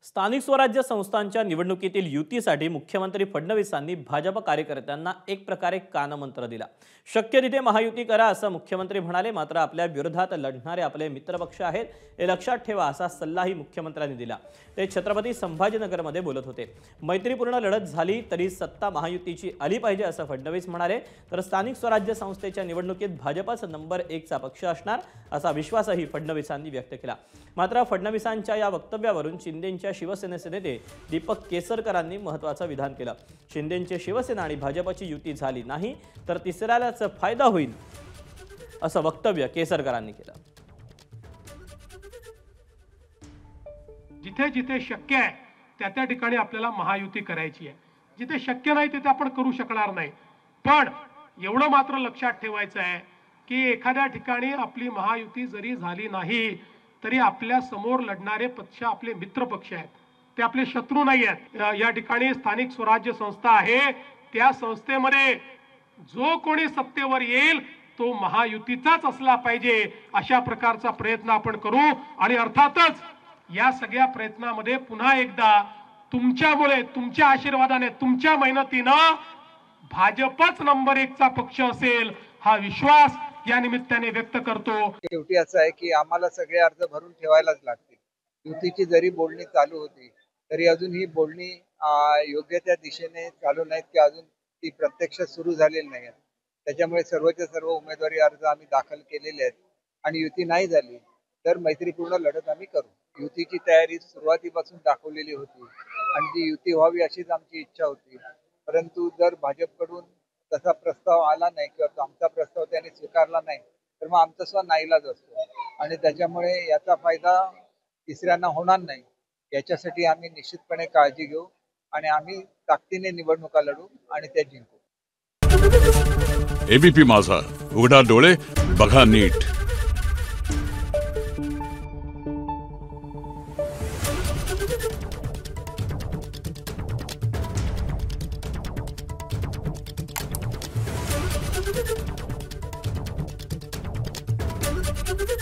स्थानिक स्वराज्य संस्थांच्या निवडणुकीतील युतीसाठी मुख्यमंत्री फडणवीसांनी भाजप कार्यकर्त्यांना एक प्रकारे कानमंत्र दिला। शक्य तिथे महायुती करा असं मुख्यमंत्री म्हणाले। मात्र आपल्या विरोधात लढणारे आपले मित्रपक्ष आहेत हे लक्षात ठेवा असा सल्लाही मुख्यमंत्र्यांनी दिला। ते छत्रपती संभाजीनगरमध्ये बोलत होते। मैत्रीपूर्ण लढत झाली तरी सत्ता महायुतीची आली पाहिजे असं फडणवीस म्हणाले। तर स्थानिक स्वराज्य संस्थेच्या निवडणुकीत भाजपच नंबर 1 चा पक्ष असणार असा विश्वासही फडणवीसांनी व्यक्त केला। मात्र फडणवीसांच्या या वक्तव्यावरून शिंदेंच्या शिवसेनेचे नेते दीपक केसरकरांनी महत्त्वाचं विधान केलं। शिंदेंचे शिवसेना आणि भाजपची युती झाली नाही तर तिसऱ्यालाच फायदा होईल असं वक्तव्य केसरकरांनी केलं। जिथे जिथे शक्य आहे त्या त्या ठिकाणी आपल्याला महायुती करायची आहे। जिथे शक्य नाही तिथे आपण करू शकणार नाही। पण एवढं मात्र लक्षात ठेवायचं आहे की एखाद्या ठिकाणी आपली महायुती जरी झाली नाही तरी आपल्या समोर लढणारे पक्ष आपले मित्र पक्ष आहेत, ते आपले शत्रू नाही आहेत। या ठिकाणी स्थानिक स्वराज्य संस्था आहे, त्या संस्थेमध्ये जो कोणी सत्तेवर येईल तो महायुतीचाच असला पाहिजे अशा प्रकारचा प्रयत्न आपण करू। आणि अर्थातच या सगळ्या प्रयत्नामध्ये पुन्हा एकदा तुमच्यामुळे, तुमच्या आशीर्वादाने, तुमच्या मेहनतीने भाजपच नंबर 1 चा पक्ष असेल हा विश्वास या निमित्ताने व्यक्त करतो। शेवटी असं आहे की आम्हाला सगळे अर्ज भरून ठेवायलाच लागतील। युतीची जरी बोलणी चालू होती तरी अजून ही बोलणी योग्य त्या दिशेने चालू नाहीत की अजून ती प्रत्यक्ष सुरू झालेली नाही। त्याच्यामुळे सर्वच्या सर्व उमेदवारी अर्ज आम्ही दाखल केलेले आहेत आणि युती नाही झाली तर मैत्रीपूर्ण लढत आम्ही करू। युतीची तयारी सुरुवातीपासून दाखवलेली होती आणि ती युती व्हावी अशीच आमची इच्छा होती। परंतु जर भाजपकडून तसा प्रस्ताव आला नाही किंवा आमचा प्रस्ताव त्यांनी स्वीकारला नाही तर मग आमचा स्व नाईलाज असतो आणि त्याच्यामुळे याचा फायदा तिसऱ्यांना होणार नाही। याच्यासाठी आम्ही निश्चितपणे काळजी घेऊ आणि आम्ही ताकदीने निवडणुका लढू आणि त्या जिंकू। एबीपी माझा, उघडा डोळे बघा नीट।